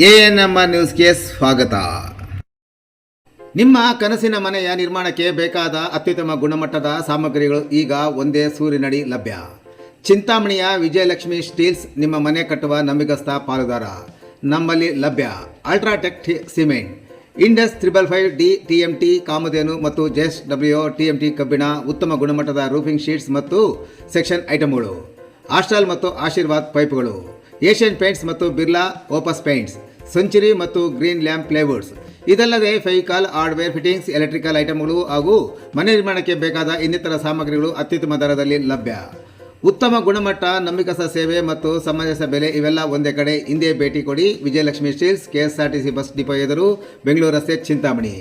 ANM ನ್ಯೂಸ್ಗೆ ಸ್ವಾಗತ. ನಿಮ್ಮ ಕನಸಿನ ಮನೆಯ ನಿರ್ಮಾಣಕ್ಕೆ ಬೇಕಾದ ಅತ್ಯುತ್ತಮ ಗುಣಮಟ್ಟದ ಸಾಮಗ್ರಿಗಳು ಈಗ ಒಂದೇ ಸೂರಿನಡಿ ಲಭ್ಯ. ಚಿಂತಾಮಣಿಯ ವಿಜಯಲಕ್ಷ್ಮಿ ಸ್ಟೀಲ್ಸ್ ನಿಮ್ಮ ಮನೆ ಕಟ್ಟುವ ನಂಬಿಕಸ್ಥ ಪಾಲುದಾರ. ನಮ್ಮಲ್ಲಿ ಲಭ್ಯ UltraTech cement, Indus 555D TMT ಕಾಮಧೇನು ಮತ್ತು JSW TMT ಕಬ್ಬಿಣ, ಉತ್ತಮ ಗುಣಮಟ್ಟದ ರೂಫಿಂಗ್ ಶೀಟ್ಸ್ ಮತ್ತು ಸೆಕ್ಷನ್ ಐಟಮ್ಗಳು, ಆಸ್ಟ್ರಾಲ್ ಮತ್ತು ಆಶೀರ್ವಾದ್ ಪೈಪ್ಗಳು, ಏಷ್ಯನ್ ಪೇಂಟ್ಸ್ ಮತ್ತು ಬಿರ್ಲಾ ಓಪಸ್ ಪೇಂಟ್ಸ್, ಸೆಂಚುರಿ ಮತ್ತು ಗ್ರೀನ್ ಲ್ಯಾಂಪ್ ಪ್ಲೇವುಡ್ಸ್. ಇದಲ್ಲದೆ ಫೆವಿಕಾಲ್, ಹಾರ್ಡ್ವೇರ್, ಫಿಟ್ಟಿಂಗ್ಸ್, ಎಲೆಕ್ಟ್ರಿಕಲ್ ಐಟಮ್ಗಳು ಹಾಗೂ ಮನೆ ನಿರ್ಮಾಣಕ್ಕೆ ಬೇಕಾದ ಇನ್ನಿತರ ಸಾಮಗ್ರಿಗಳು ಅತ್ಯುತ್ತಮ ದರದಲ್ಲಿ ಲಭ್ಯ. ಉತ್ತಮ ಗುಣಮಟ್ಟ, ನಂಬಿಕಸ್ಥ ಸೇವೆ ಮತ್ತು ಸಮಂಜಸ ಬೆಲೆ ಇವೆಲ್ಲ ಒಂದೇ ಕಡೆ. ಹಿಂದೆ ಭೇಟಿ ಕೊಡಿ. Vijayalakshmi steels, KSRTC bus depot ಎದುರು, ಬೆಂಗಳೂರು ರಸ್ತೆ, ಚಿಂತಾಮಣಿ.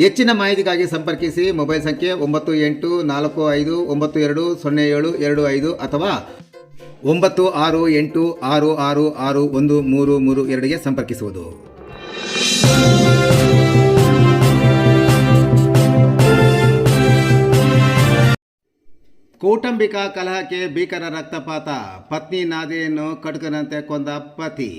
ಹೆಚ್ಚಿನ ಮಾಹಿತಿಗಾಗಿ ಸಂಪರ್ಕಿಸಿ. ಮೊಬೈಲ್ ಸಂಖ್ಯೆ 9845920725 ಅಥವಾ 9686661332ಗೆ ಸಂಪರ್ಕಿಸುವುದು. ಕೌಟುಂಬಿಕ ಕಲಹಕ್ಕೆ ಭೀಕರ ರಕ್ತಪಾತ. ಪತ್ನಿ ನಾದಿಯನ್ನು ಕಟುಕನಂತೆ ಕೊಂದ ಪತಿ.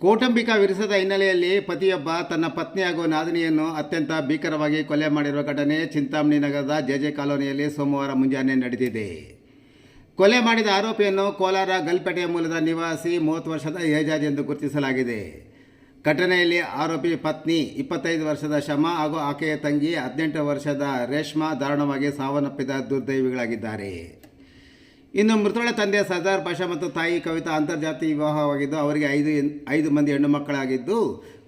ಕೌಟುಂಬಿಕ ವಿರಸದ ಹಿನ್ನೆಲೆಯಲ್ಲಿ ಪತಿಯೊಬ್ಬ ತನ್ನ ಪತ್ನಿ ಹಾಗೂ ನಾದಿನಿಯನ್ನು ಅತ್ಯಂತ ಭೀಕರವಾಗಿ ಕೊಲೆ ಮಾಡಿರುವ ಘಟನೆ ಚಿಂತಾಮಣಿ ನಗರದ JJ ಕಾಲೋನಿಯಲ್ಲಿ ಸೋಮವಾರ ಮುಂಜಾನೆ ನಡೆದಿದೆ. ಕೊಲೆ ಮಾಡಿದ ಆರೋಪಿಯನ್ನು ಕೋಲಾರ ಗಲ್ಪೇಟೆಯ ಮೂಲದ ನಿವಾಸಿ 30 ವರ್ಷದ ಏಜಾಜ್ ಎಂದು ಗುರುತಿಸಲಾಗಿದೆ. ಘಟನೆಯಲ್ಲಿ ಆರೋಪಿ ಪತ್ನಿ 25 ವರ್ಷದ ಶಮಾ ಹಾಗೂ ಆಕೆಯ ತಂಗಿ 18 ವರ್ಷದ ರೇಷ್ಮಾ ದಾರುಣವಾಗಿ ಸಾವನ್ನಪ್ಪಿದ ದುರ್ದೈವಿಗಳಾಗಿದ್ದಾರೆ. ಇನ್ನು ಮೃತಳ ತಂದೆ ಸರ್ದಾರ್ ಪಾಷಾ ಮತ್ತು ತಾಯಿ ಕವಿತಾ ಅಂತರ್ಜಾತಿ ವಿವಾಹವಾಗಿದ್ದು ಅವರಿಗೆ 5 ಮಂದಿ ಹೆಣ್ಣು ಮಕ್ಕಳಾಗಿದ್ದು,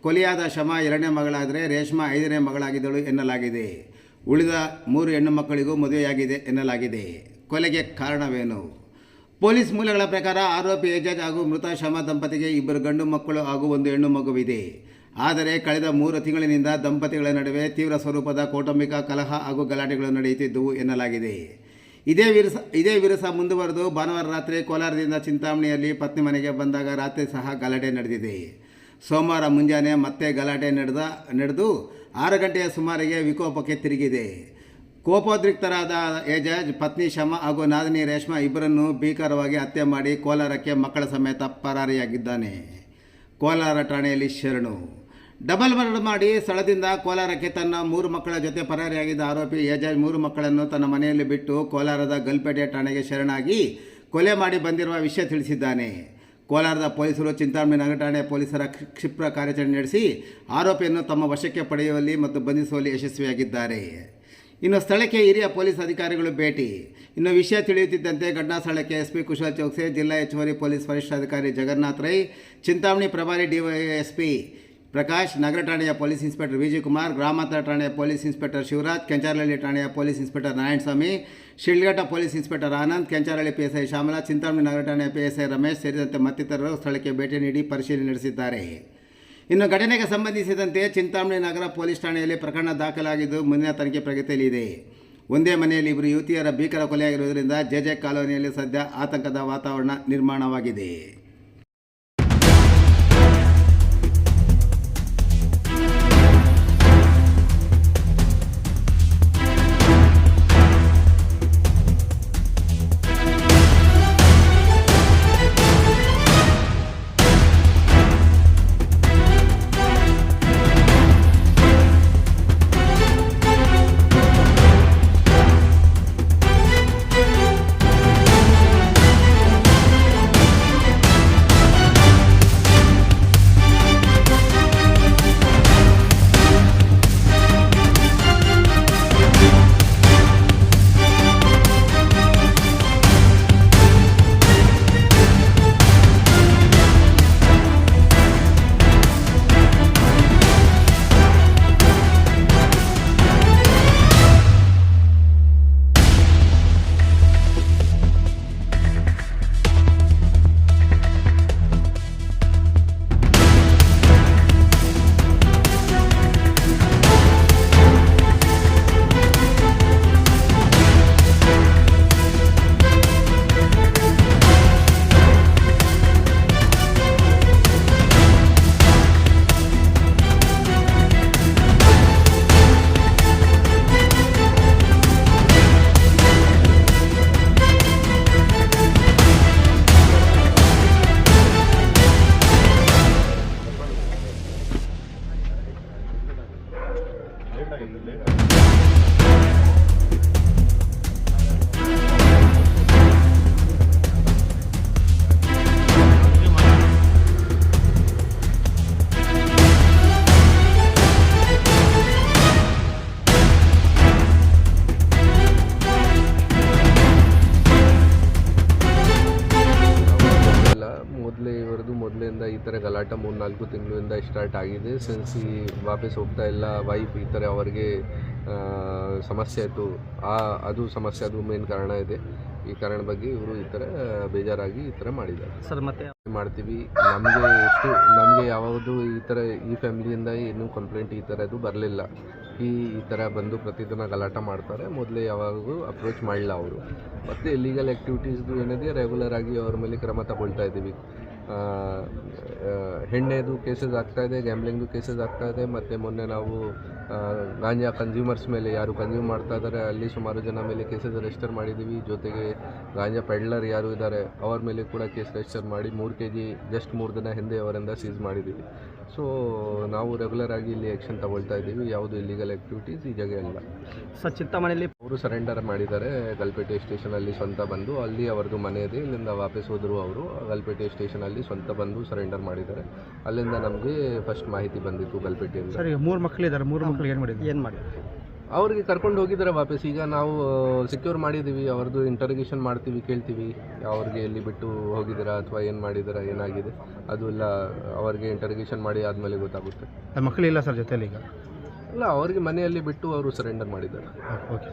ಕೊಲೆಯಾದ ಶಮಾ 2ನೇ ಮಗಳಾದರೆ ರೇಷ್ಮಾ 5ನೇ ಮಗಳಾಗಿದ್ದಳು ಎನ್ನಲಾಗಿದೆ. ಉಳಿದ 3 ಹೆಣ್ಣು ಮಕ್ಕಳಿಗೂ ಮದುವೆಯಾಗಿದೆ ಎನ್ನಲಾಗಿದೆ. ಕೊಲೆಗೆ ಕಾರಣವೇನು? ಪೊಲೀಸ್ ಮೂಲಗಳ ಪ್ರಕಾರ ಆರೋಪಿ ಏಜಾಜ್ ಹಾಗೂ ಮೃತ ಶಮಾ ದಂಪತಿಗೆ 2 ಗಂಡು ಮಕ್ಕಳು ಹಾಗೂ 1 ಹೆಣ್ಣು ಮಗುವಿದೆ. ಆದರೆ ಕಳೆದ 3 ತಿಂಗಳಿನಿಂದ ದಂಪತಿಗಳ ನಡುವೆ ತೀವ್ರ ಸ್ವರೂಪದ ಕೌಟುಂಬಿಕ ಕಲಹ ಹಾಗೂ ಗಲಾಟೆಗಳು ನಡೆಯುತ್ತಿದ್ದವು ಎನ್ನಲಾಗಿದೆ. ಇದೇ ವಿರಸ ಮುಂದುವರೆದು ಭಾನುವಾರ ರಾತ್ರಿ ಕೋಲಾರದಿಂದ ಚಿಂತಾಮಣಿಯಲ್ಲಿ ಪತ್ನಿ ಮನೆಗೆ ಬಂದಾಗ ರಾತ್ರಿ ಸಹ ಗಲಾಟೆ ನಡೆದಿದೆ. ಸೋಮವಾರ ಮುಂಜಾನೆ ಮತ್ತೆ ಗಲಾಟೆ ನಡೆದು 6 ಗಂಟೆಯ ಸುಮಾರಿಗೆ ವಿಕೋಪಕ್ಕೆ ತಿರುಗಿದೆ. ಕೋಪೋದ್ರಿಕ್ತರಾದ ಏಜಾಜ್ ಪತ್ನಿ ಶಮಾ ಹಾಗೂ ನಾದಿನಿ ರೇಷ್ಮಾ ಇಬ್ಬರನ್ನು ಭೀಕರವಾಗಿ ಹತ್ಯೆ ಮಾಡಿ ಕೋಲಾರಕ್ಕೆ ಮಕ್ಕಳ ಸಮೇತ ಪರಾರಿಯಾಗಿದ್ದಾನೆ. ಕೋಲಾರ ಠಾಣೆಯಲ್ಲಿ ಶರಣು. ಡಬಲ್ ಮರ್ಡರ್ ಮಾಡಿ ಸ್ಥಳದಿಂದ ಕೋಲಾರಕ್ಕೆ ತನ್ನ 3 ಮಕ್ಕಳ ಜೊತೆ ಪರಾರಿಯಾಗಿದ್ದ ಆರೋಪಿ ಏಜಾಜ್ 3 ಮಕ್ಕಳನ್ನು ತನ್ನ ಮನೆಯಲ್ಲಿ ಬಿಟ್ಟು ಕೋಲಾರದ ಗಲ್ಪೇಟೆ ಠಾಣೆಗೆ ಶರಣಾಗಿ ಕೊಲೆ ಮಾಡಿ ಬಂದಿರುವ ವಿಷಯ ತಿಳಿಸಿದ್ದಾನೆ. ಕೋಲಾರದ ಪೊಲೀಸರು ಚಿಂತಾಮಣಿ ನಗರ ಠಾಣೆ ಪೊಲೀಸರ ಕ್ಷಿಪ್ರ ಕಾರ್ಯಾಚರಣೆ ನಡೆಸಿ ಆರೋಪಿಯನ್ನು ತಮ್ಮ ವಶಕ್ಕೆ ಪಡೆಯುವಲ್ಲಿ ಮತ್ತು ಬಂಧಿಸುವಲ್ಲಿ ಯಶಸ್ವಿಯಾಗಿದ್ದಾರೆ. ಇನ್ನು ಸ್ಥಳಕ್ಕೆ ಹಿರಿಯ ಪೊಲೀಸ್ ಅಧಿಕಾರಿಗಳು ಭೇಟಿ. ಇನ್ನು ವಿಷಯ ತಿಳಿಯುತ್ತಿದ್ದಂತೆ ಘಟನಾ ಸ್ಥಳಕ್ಕೆ SP ಕುಶಲ್ ಚೌಕ್ಸೆ, ಜಿಲ್ಲಾ ಹೆಚ್ಚುವರಿ ಪೊಲೀಸ್ ವರಿಷ್ಠಾಧಿಕಾರಿ ಜಗನ್ನಾಥ್ ರೈ, ಚಿಂತಾಮಣಿ ಪ್ರಭಾರಿ DYSP ಪ್ರಕಾಶ್, ನಗರ ಠಾಣೆಯ ಪೊಲೀಸ್ ಇನ್ಸ್ಪೆಕ್ಟರ್ ವಿಜಯಕುಮಾರ್, ಗ್ರಾಮಾಂತರ ಠಾಣೆಯ ಪೊಲೀಸ್ ಇನ್ಸ್ಪೆಕ್ಟರ್ ಶಿವರಾಜ್, ಕೆಂಚಾರಹಳ್ಳಿ ಠಾಣೆಯ police inspector Narayanaswamy, Shidlaghatta police inspector Anand, Kencharahalli PSI Shyamala, Chintamani ನಗರ ಠಾಣೆಯ PSI ರಮೇಶ್ ಸೇರಿದಂತೆ ಮತ್ತಿತರರು ಸ್ಥಳಕ್ಕೆ ಭೇಟಿ ನೀಡಿ ಪರಿಶೀಲನೆ ನಡೆಸಿದ್ದಾರೆ. ಇನ್ನು ಘಟನೆಗೆ ಸಂಬಂಧಿಸಿದಂತೆ ಚಿಂತಾಮಣಿ ನಗರ ಪೊಲೀಸ್ ಠಾಣೆಯಲ್ಲಿ ಪ್ರಕರಣ ದಾಖಲಾಗಿದ್ದು ಮುಂದಿನ ತನಿಖೆ ಪ್ರಗತಿಯಲ್ಲಿದೆ. ಒಂದೇ ಮನೆಯಲ್ಲಿ 2 ಯುವತಿಯರ ಭೀಕರ ಕೊಲೆಯಾಗಿರುವುದರಿಂದ JJ ಕಾಲೋನಿಯಲ್ಲಿ ಸದ್ಯ ಆತಂಕದ ವಾತಾವರಣ ನಿರ್ಮಾಣವಾಗಿದೆ. ಮೊದಲಿಂದ ಈ ಥರ ಗಲಾಟೆ 3-4 ತಿಂಗಳಿಂದ ಸ್ಟಾರ್ಟ್ ಆಗಿದೆ. ಸಿನ್ಸ್ ಈ ವಾಪಸ್ ಹೋಗ್ತಾ ಇಲ್ಲ ವೈಫ್ ಈ ಥರ ಅವರಿಗೆ ಸಮಸ್ಯೆ ಆಯಿತು, ಅದು ಸಮಸ್ಯೆ, ಅದು ಮೇನ್ ಕಾರಣ ಇದೆ. ಈ ಕಾರಣ ಬಗ್ಗೆ ಇವರು ಈ ಥರ ಬೇಜಾರಾಗಿ ಈ ಥರ ಮಾಡಿದ್ದಾರೆ ಸರ್. ಮತ್ತೆ ಮಾಡ್ತೀವಿ, ನಮಗೆ ಯಾವುದು ಈ ಥರ ಈ ಫ್ಯಾಮಿಲಿಯಿಂದ ಏನೂ ಕಂಪ್ಲೇಂಟ್ ಈ ಥರದ್ದು ಬರಲಿಲ್ಲ. ಈ ಥರ ಬಂದು ಪ್ರತಿದಿನ ಗಲಾಟ ಮಾಡ್ತಾರೆ, ಮೊದಲೇ ಯಾವಾಗೂ ಅಪ್ರೋಚ್ ಮಾಡಿಲ್ಲ ಅವರು. ಮತ್ತು ಇಲ್ಲೀಗಲ್ ಆ್ಯಕ್ಟಿವಿಟೀಸ್ದು ಏನಿದೆ ರೆಗ್ಯುಲರ್ ಆಗಿ ಅವ್ರ ಮೇಲೆ ಕ್ರಮ ತಗೊಳ್ತಾ ಇದ್ದೀವಿ. ಹೆಣ್ಣೆದು ಕೇಸಸ್ ಆಗ್ತಾಯಿದೆ, ಗ್ಯಾಮ್ಲಿಂಗ್ದು ಕೇಸಸ್ ಆಗ್ತಾಯಿದೆ. ಮತ್ತು ಮೊನ್ನೆ ನಾವು ಗಾಂಜಾ ಕನ್ಸ್ಯೂಮರ್ಸ್ ಮೇಲೆ ಯಾರು ಕನ್ಸ್ಯೂಮ್ ಮಾಡ್ತಾ ಇದ್ದಾರೆ ಅಲ್ಲಿ ಸುಮಾರು ಜನ ಮೇಲೆ ಕೇಸಸ್ ರಿಜಿಸ್ಟರ್ ಮಾಡಿದ್ದೀವಿ. ಜೊತೆಗೆ ಗಾಂಜಾ ಪೆಡ್ಲರ್ ಯಾರು ಇದ್ದಾರೆ ಅವ್ರ ಮೇಲೆ ಕೂಡ ಕೇಸ್ ರಿಜಿಸ್ಟರ್ ಮಾಡಿ 3 kg ಜಸ್ಟ್ 3 ದಿನ ಹಿಂದೆ ಅವರಿಂದ ಸೀಸ್ ಮಾಡಿದ್ದೀವಿ. ಸೊ ನಾವು ರೆಗ್ಯುಲರ್ ಆಗಿ ಇಲ್ಲಿ ಆ್ಯಕ್ಷನ್ ತಗೊಳ್ತಾ ಇದ್ದೀವಿ. ಯಾವುದು ಇಲ್ಲಿಗಲ್ ಆ್ಯಕ್ಟಿವಿಟೀಸ್ ಈ ಜಾಗ ಇಲ್ಲ. ಸರ್, ಚಿಂತಾಮಣಿಯಲ್ಲಿ ಅವರು ಸರೆಂಡರ್ ಮಾಡಿದ್ದಾರೆ ಗಲ್ಪೇಟೆ ಸ್ಟೇಷನಲ್ಲಿ ಸ್ವಂತ ಬಂದು. ಅಲ್ಲಿ ಅವ್ರದ್ದು ಮನೆ ಇದೆ, ಇಲ್ಲಿಂದ ವಾಪಸ್ ಹೋದರು ಅವರು. ಗಲ್ಪೇಟೆ ಸ್ಟೇಷನಲ್ಲಿ ಸ್ವಂತ ಬಂದು ಸರೆಂಡರ್ ಮಾಡಿದ್ದಾರೆ. ಅಲ್ಲಿಂದ ನಮಗೆ ಫಸ್ಟ್ ಮಾಹಿತಿ ಬಂದಿತ್ತು ಗಲ್ಪೇಟೆಯಿಂದ. ಸರ್, ಈಗ 3 ಮಕ್ಕಳಿದ್ದಾರೆ, 3 ಮಕ್ಕಳಿಗೆ ಏನು ಮಾಡಿ ಅವ್ರಿಗೆ ಕರ್ಕೊಂಡು ಹೋಗಿದ್ದಾರೆ ವಾಪಸ್. ಈಗ ನಾವು ಸೆಕ್ಯೂರ್ ಮಾಡಿದ್ದೀವಿ, ಅವ್ರದ್ದು ಇಂಟರ್ಗೇಷನ್ ಮಾಡ್ತೀವಿ, ಕೇಳ್ತೀವಿ ಅವ್ರಿಗೆ ಎಲ್ಲಿ ಬಿಟ್ಟು ಹೋಗಿದ್ದೀರಾ ಅಥವಾ ಏನು ಮಾಡಿದ್ದೀರಾ, ಏನಾಗಿದೆ ಅದು ಎಲ್ಲ ಅವ್ರಿಗೆ ಇಂಟರ್ಗೇಷನ್ ಮಾಡಿ ಆದಮೇಲೆ ಗೊತ್ತಾಗುತ್ತೆ. ಮಕ್ಕಳಿಲ್ಲ ಸರ್ ಜೊತೆಯಲ್ಲಿ ಈಗ? ಇಲ್ಲ, ಅವ್ರಿಗೆ ಮನೆಯಲ್ಲಿ ಬಿಟ್ಟು ಅವರು ಸರೆಂಡರ್ ಮಾಡಿದ್ದಾರೆ. ಓಕೆ.